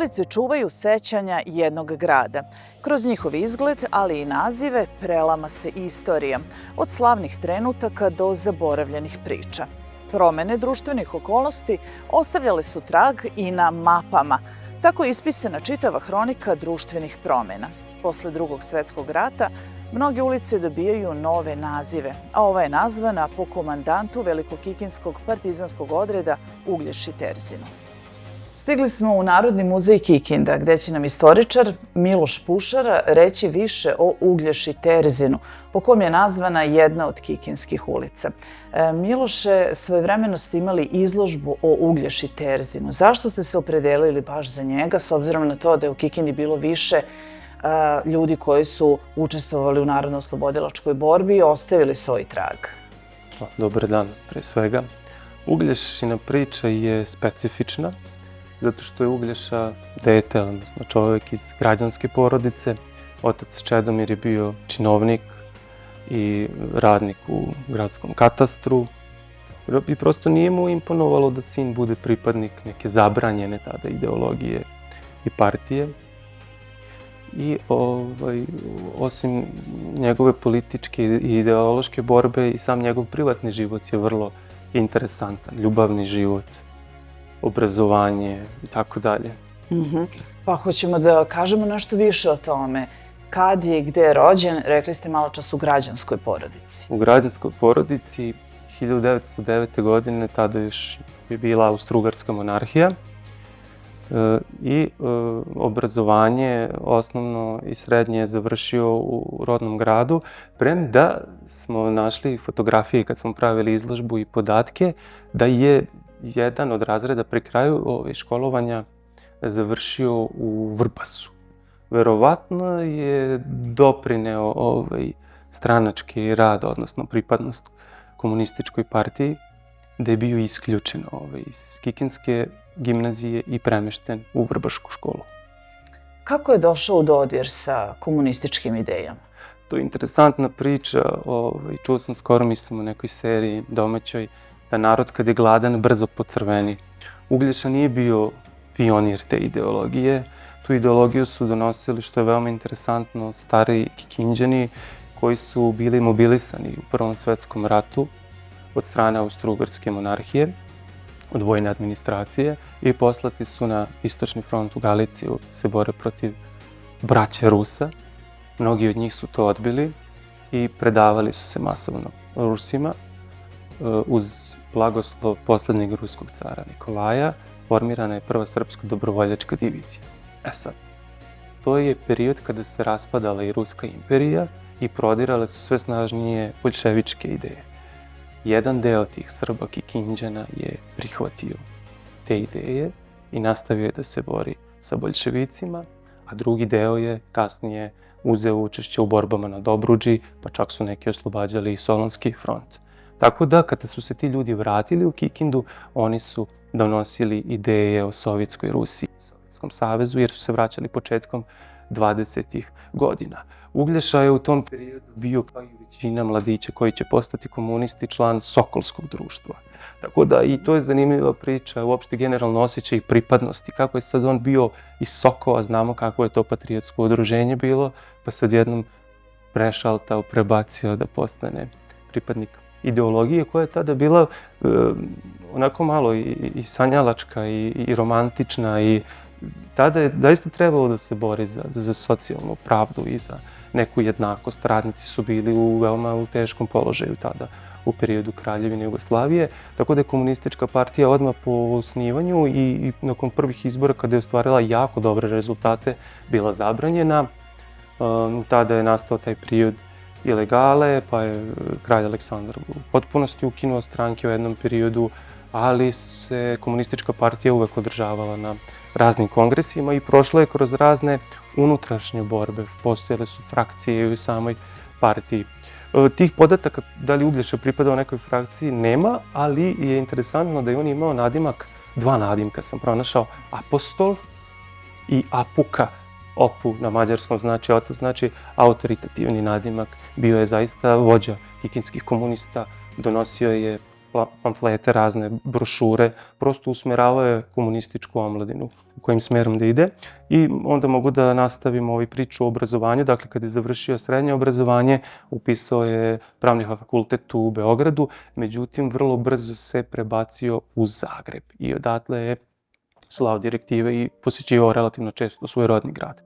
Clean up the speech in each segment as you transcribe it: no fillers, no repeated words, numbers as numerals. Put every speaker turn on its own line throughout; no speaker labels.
ulice čuvaju sećanja jednog grada. Kroz njihov izgled, ali i nazive, prelama se istorija, od slavnih trenutaka do zaboravljenih priča. Promene društvenih okolnosti ostavljale su trag i na mapama, tako je ispisana čitava hronika društvenih promena. Posle Drugog svetskog rata, mnoge ulice dobijaju nove nazive, a ova je nazvana po komandantu Velikokikinskog partizanskog odreda Uglješi Terzinu. Stigli smo u Narodni muzej Kikinda, gde će nam istoričar Miloš Pušara reći više o Uglješi Terzinu, po kom je nazvana jedna od kikinskih ulica. Miloše, svojevremeno ste imali izložbu o Uglješi Terzinu. Zašto ste se opredelili baš za njega, s obzirom na to da je u Kikindi bilo više ljudi koji su učestvovali u narodno-oslobodilačkoj borbi i ostavili svoj trag?
Dobar dan, pre svega. Uglješina priča je specifična, zato što je Uglješa dete, odnosno čovjek iz građanske porodice. Otac Čedomir je bio činovnik i radnik u gradskom katastru. I prosto nije mu imponovalo da sin bude pripadnik neke zabranjene tada ideologije i partije. I osim njegove političke i ideološke borbe i sam njegov privatni život je vrlo interesantan, ljubavni život, obrazovanje i tako dalje.
Pa hoćemo da kažemo nešto više o tome. Kad je i gde je rođen, rekli ste malo čas u građanskoj porodici.
U građanskoj porodici 1909. godine, tada još je bila Austro-Ugarska monarhija, i obrazovanje osnovno i srednje je završio u rodnom gradu, premda smo našli fotografije kad smo pravili izložbu i podatke da je jedan od razreda pri kraju školovanja završio u Vrbasu. Verovatno je doprineo stranački rad, odnosno pripadnost komunističkoj partiji, da je bio isključen iz Kikinske gimnazije i premešten u Vrbašku školu.
Kako je došao u dodir sa komunističkim idejama?
To je interesantna priča. Čuo sam skoro, mislim, u nekoj seriji domaćoj, da narod kad je gladan brzo pocrveni. Uglješa nije bio pionir te ideologije. Tu ideologiju su donosili, što je veoma interesantno, stari Kikinđani koji su bili mobilisani u Prvom svetskom ratu od strane Austro-Ugarske monarhije, od vojne administracije, i poslati su na istočni front u Galiciju se bore protiv braće Rusa. Mnogi od njih su to odbili i predavali su se masovno Rusima. Uz blagoslov poslednjeg ruskog cara Nikolaja formirana je prva srpska dobrovoljačka divizija. Sad, to je period kada se raspadala i Ruska imperija i prodirale su sve snažnije boljševičke ideje. Jedan deo tih Srba Kikinđana je prihvatio te ideje i nastavio je da se bori sa boljševicima, a drugi deo je kasnije uzeo učešće u borbama na Dobruđi, pa čak su neki oslobađali i Solunski front. Tako da, kada su se ti ljudi vratili u Kikindu, oni su donosili ideje o Sovjetskoj Rusiji, Sovjetskom savezu, jer su se vraćali početkom 20. godina. Uglješa je u tom periodu bio, kao i većina mladića koji će postati komunisti, član Sokolskog društva. Tako da i to je zanimljiva priča, uopšte generalno osjećaj i pripadnosti. Kako je sad on bio iz Sokova, znamo kako je to patriotsko udruženje bilo, pa se odjednom prešaltao, prebacio da postane pripadnik ideologije koja je tada bila onako malo i sanjalačka i romantična, i tada je zaista trebalo da se bori za socijalnu pravdu i za neku jednakost. Radnici su bili u veoma teškom položaju tada u periodu Kraljevine Jugoslavije, tako da je komunistička partija odmah po osnivanju i nakon prvih izbora, kada je ostvarila jako dobre rezultate, bila zabranjena. Tada je nastao taj period ilegale, pa je kralj Aleksandar u potpunosti ukinuo stranke u jednom periodu, ali se komunistička partija uvek održavala na raznim kongresima i prošla je kroz razne unutrašnje borbe. Postojale su frakcije u samoj partiji. Tih podataka, da li Uglješa pripadao nekoj frakciji, nema, ali je interesantno da je on imao nadimak, dva nadimka sam pronašao, Apostol i Apuka. Opu na mađarskom znači otac, znači autoritativni nadimak. Bio je zaista vođa kikinskih komunista, donosio je pamflete, razne brošure, prosto usmeravao je komunističku omladinu u kojim smerom da ide. I onda mogu da nastavim priču o obrazovanju. Dakle, kad je završio srednje obrazovanje, upisao je Pravni fakultet u Beogradu, međutim, vrlo brzo se prebacio u Zagreb i odatle je slao direktive i posjećivao relativno često svoj rodni grad.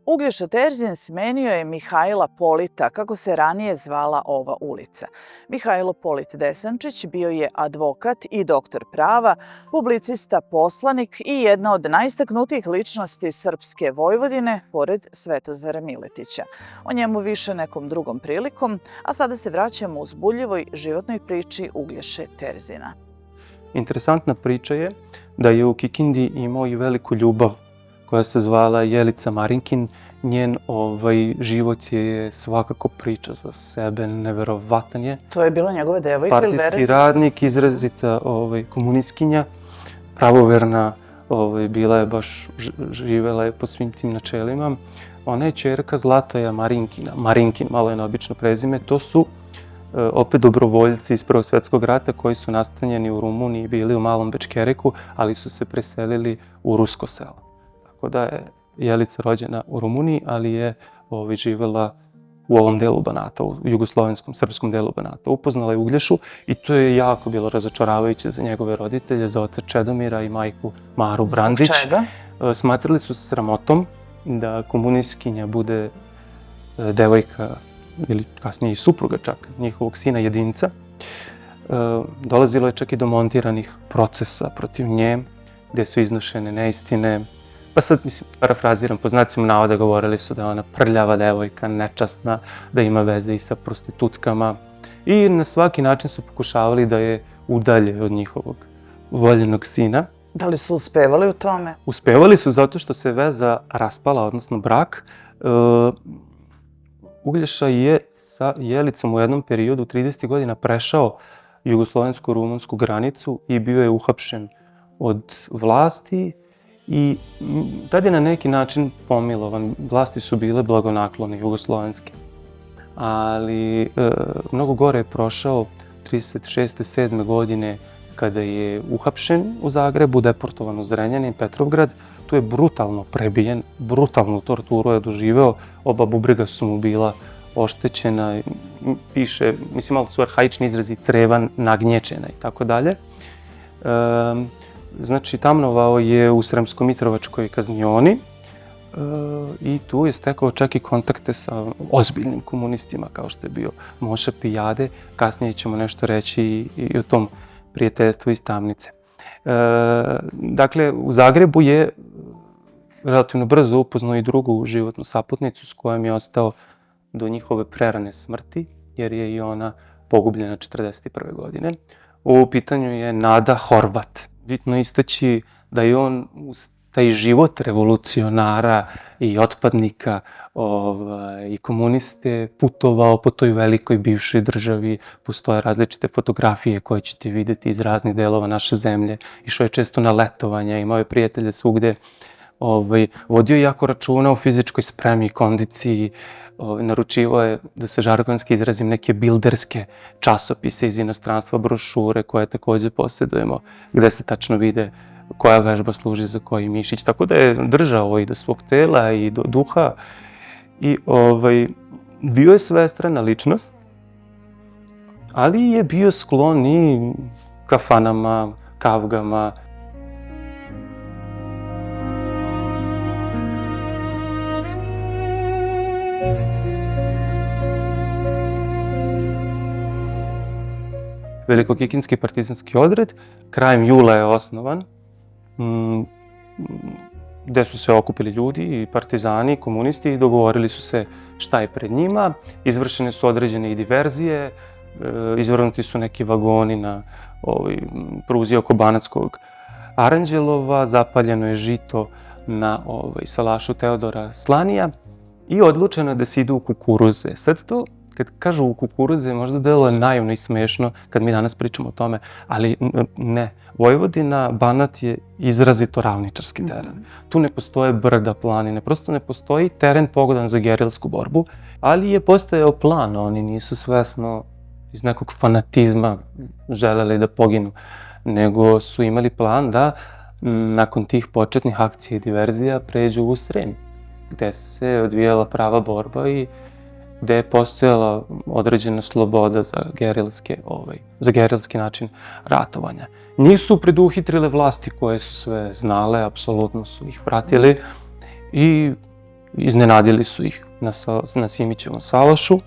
Uglješa Terzin smenio je Mihajla Polita, kako se ranije zvala ova ulica. Mihajlo Polit Desančić bio je advokat i doktor prava, publicista, poslanik i jedna od najistaknutijih ličnosti srpske Vojvodine, pored Svetozara Miletića. O njemu više nekom drugom prilikom, a sada se vraćamo uzbudljivoj životnoj priči Uglješe Terzina.
Interesantna priča je da je u Kikindi imao i veliku ljubav koja se zvala Jelica Marinkin. Njen život je svakako priča za sebe, neverovatan je.
To je bila njegova devojka ili verenica?
Partijski radnik, izrazita komunistkinja, pravoverna, bila je baš, živela je po svim tim načelima. Ona je ćerka Zlatoja Marinkina. Marinkin, malo je neobično prezime. To su opet dobrovoljci iz Prvog svjetskog rata koji su nastanjeni u Rumuniji, bili u Malom Bečkereku, ali su se preselili u rusko selo. Tako da je Jelica rođena u Rumuniji, ali je živela u ovom delu Banata, u jugoslovenskom, srpskom delu Banata. Upoznala je Uglješu i to je jako bilo razočaravajuće za njegove roditelje, za oca Čedomira i majku Maru Brandić.
Zbog čega?
Smatrali su sramotom da komunistkinja bude devojka ili kasnije i supruga čak njihovog sina jedinca. Dolazilo je čak i do montiranih procesa protiv nje, gdje su iznošene neistine. Pa sad, parafraziram, po znacima navoda govorili su da je ona prljava devojka, nečasna, da ima veze i sa prostitutkama. I na svaki način su pokušavali da je udalje od njihovog voljenog sina.
Da li su uspevali u tome?
Uspevali su zato što se veza raspala, odnosno brak. Uglješa je sa Jelicom u jednom periodu 30 godina prešao jugoslovensku-rumunsku granicu i bio je uhapšen od vlasti i tad je na neki način pomilovan. Vlasti su bile blagonaklone jugoslovenske. Ali mnogo gore je prošao 36. 7. godine kada je uhapšen u Zagrebu, deportovan u Zrenjanin, Petrovgrad. Tu je brutalno prebijen, brutalnu torturu je doživeo, oba bubrega su mu bila oštećena, piše, mislim, malo su arhaični izrazi, creva nagnječena i tako dalje. Znači, tamnovao je u Sremsko-Mitrovačkoj kaznioni i tu je stekao čak i kontakte sa ozbiljnim komunistima, kao što je bio Moša Pijade. Kasnije ćemo nešto reći i o tom prijateljstvu iz tamnice. Dakle, u Zagrebu je relativno brzo upoznao i drugu životnu saputnicu s kojom je ostao do njihove prerane smrti, jer je i ona pogubljena 1941. godine. U pitanju je Nada Horvat. Bitno istaći da je on uz taj život revolucionara i otpadnika i komuniste putovao po toj velikoj bivšoj državi. Postoje različite fotografije koje ćete vidjeti iz raznih delova naše zemlje. Išao je često na letovanja, imao je prijatelje svugde. Vodio je jako računa o fizičkoj spremi i kondiciji. Naručivao je, da se žargonski izrazim, neke bilderske časopise iz inostranstva, brošure koje također posjedujemo, gde se tačno vide koja vežba služi za koji mišić. Tako da je držao i do svog tela i do duha. I bio je svestrana ličnost, ali je bio sklon i kafanama, kavgama. Velikokikinski partizanski odred krajem jula je osnovan, gde su se okupili ljudi i partizani, komunisti i dogovorili su se šta je pred njima. Izvršene su određene i diverzije, izvrnuti su neki vagoni na pruzi oko Banatskog Aranđelova, zapaljeno je žito na salašu Teodora Slanija i odlučeno je da se ide u kukuruze. Sad to, kad kažu u kukuruze, možda deluje naivno i smešno kad mi danas pričamo o tome, ali ne. Vojvodina, Banat je izrazito ravničarski teren. Tu ne postoje brda, planine, prosto ne postoji teren pogodan za gerilsku borbu, ali je postojao plan, oni nisu svesno iz nekog fanatizma želeli da poginu, nego su imali plan da nakon tih početnih akcija i diverzija pređu u Srem, gde se odvijala prava borba i gde je postojala određena sloboda za gerilski način ratovanja. Njih su preduhitrile vlasti koje su sve znale, apsolutno su ih pratili i iznenadili su ih na Simićevom salašu.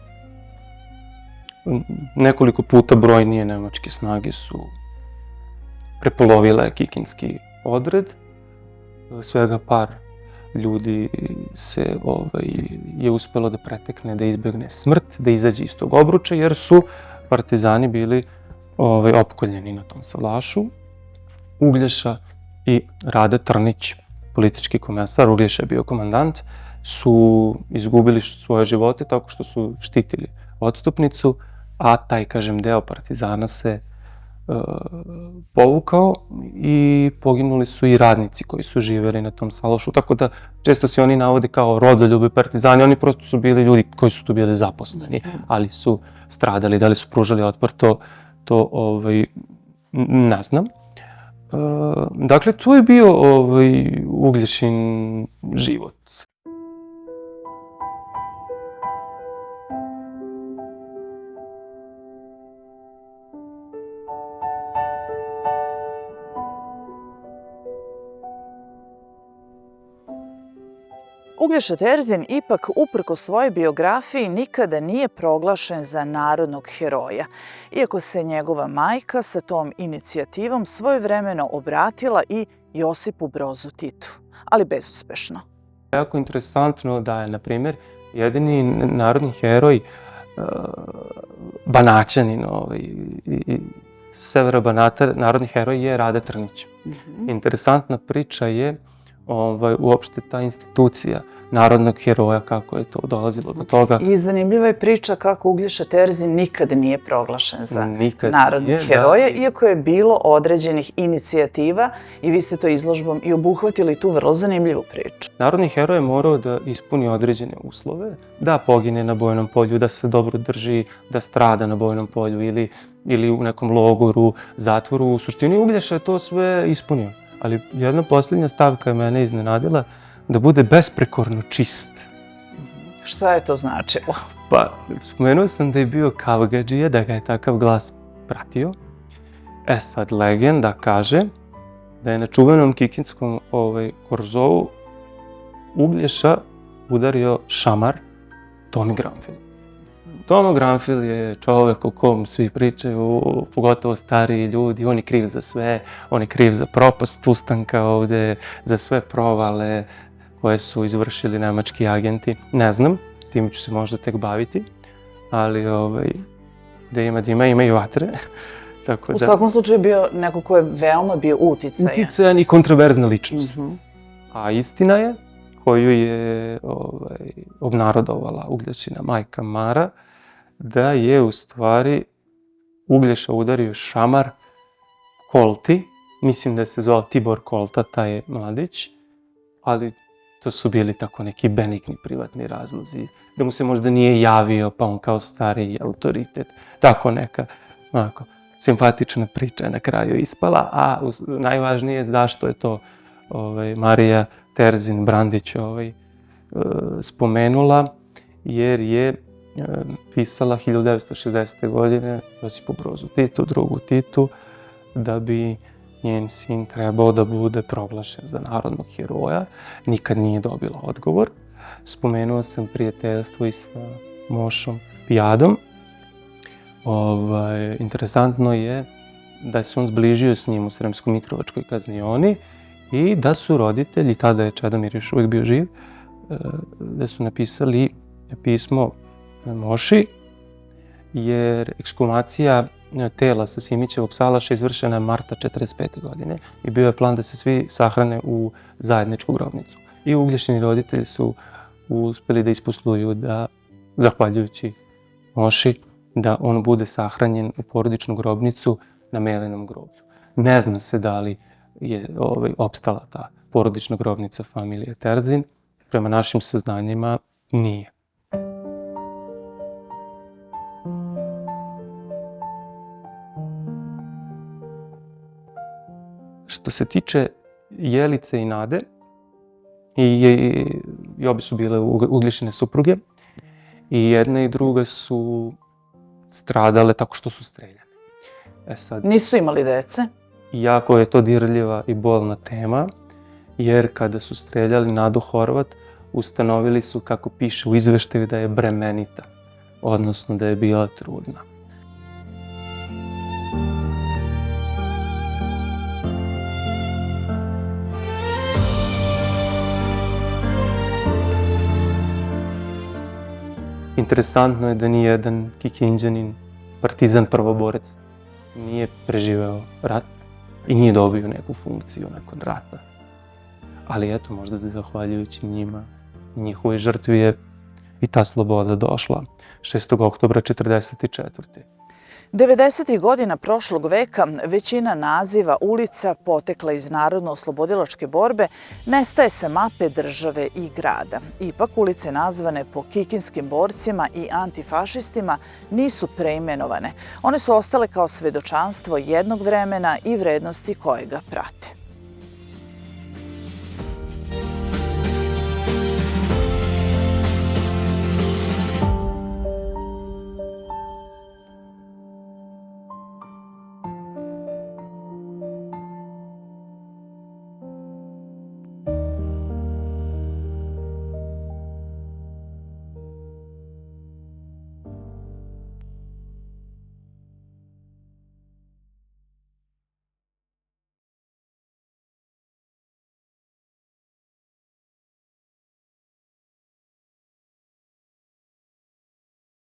Nekoliko puta brojnije nemačke snage su prepolovile kikinski odred. Svega par ljudi je uspelo da pretekne, da izbegne smrt, da izađe iz tog obruča, jer su partizani bili opkoljeni na tom salašu. Uglješa i Rade Trnić, politički komesar, Uglješa je bio komandant, su izgubili svoje živote tako što su štitili odstupnicu, a taj, kažem, deo partizana se povukao i poginuli su i radnici koji su živeli na tom salašu. Tako da često se oni navode kao rodoljubi partizani, oni prosto su bili ljudi koji su tu bili zaposleni, ali su stradali, da li su pružali otpor, to ne znam. Dakle, to je bio Uglješin život.
Uglješa Terzin ipak, uprkos svojoj biografiji, nikada nije proglašen za narodnog heroja, iako se njegova majka sa tom inicijativom svojevremeno obratila i Josipu Brozu Titu, ali bezuspešno.
Jako interesantno da je, na primjer, jedini narodni heroj Banaćanin, severa Banata, narodni heroj je Rade Trnić. Interesantna priča je uopšte ta institucija narodnog heroja, kako je to dolazilo do toga.
I zanimljiva je priča kako Uglješa Terzin nikada nije proglašen za narodnog heroja, iako je bilo određenih inicijativa i vi ste to izložbom i obuhvatili tu vrlo zanimljivu priču.
Narodni heroj je morao da ispuni određene uslove, da pogine na bojnom polju, da se dobro drži, da strada na bojnom polju ili u nekom logoru, zatvoru. U suštini Uglješa je to sve ispunio. Ali jedna posljednja stavka je mene iznenadila, da bude besprekorno čist.
Šta je to značilo?
Pa, spomenuo sam da je bio kavgadžija, da ga je takav glas pratio. Sad, legenda kaže da je na čuvenom kikinskom korzovu Uglješa udario šamar Tomi Granfil. Tomo Granfil je čovek o kom svi pričaju, pogotovo stariji ljudi, on je kriv za sve, on je kriv za propast ustanka ovde, za sve provale koje su izvršili nemački agenti. Ne znam, tim ću se možda tek baviti, ali da ima i vatre.
U svakom slučaju je bio neko ko je veoma bio uticajan.
Uticajan i kontroverzna ličnost. A istina je, koju je obnarodovala Uglješina majka Mara, da je u stvari Uglješa udario šamar Kolti, mislim da se zvao Tibor Kolta, taj mladić, ali to su bili tako neki benigni privatni razlozi, da mu se možda nije javio, pa on kao stariji autoritet, tako neka simpatična priča je na kraju ispala, a najvažnije je zašto je to Marija Terzin Brandić spomenula, jer je pisala 1960. godine Josipu Brozu Titu, drugu Titu, da bi njen sin trebao da bude proglašen za narodnog heroja. Nikad nije dobila odgovor. Spomenuo sam prijateljstvo i sa Mošom Pijadom. Interesantno je da se on zbližio s njim u Sremsko-Mitrovačkoj kaznioni i da su roditelji, tada je Čedomir još uvijek bio živ, da su napisali pismo Moši, jer ekshumacija tela sa Simićevog salaša izvršena je marta 1945. godine i bio je plan da se svi sahrane u zajedničku grobnicu. I Uglješini roditelji su uspeli da ispusluju da, zahvaljujući Moši, da on bude sahranjen u porodičnu grobnicu na Melinom groblju. Ne zna se da li je opstala ta porodična grobnica familije Terzin. Prema našim saznanjima nije. Što se tiče Jelice i Nade, i obe su bile Uglješine supruge i jedna i druga su stradale tako što su streljane. Sad,
Nisu imali dece?
jako je to dirljiva i bolna tema, jer kada su streljali Nadu Horvat, ustanovili su, kako piše u izveštaju, da je bremenita, odnosno da je bila trudna. Interesantno je da nijedan Kikindjanin, partizan prvoborac, nije preživeo rat i nije dobio neku funkciju nakon rata. Ali eto, možda da zahvaljujući njima i njihovoj žrtvi je i ta sloboda došla 6. oktobra 1944.
90. godina prošlog veka većina naziva ulica potekla iz narodno-oslobodilačke borbe nestaje sa mape države i grada. Ipak ulice nazvane po kikinskim borcima i antifašistima nisu preimenovane. One su ostale kao svedočanstvo jednog vremena i vrednosti koje ga prate.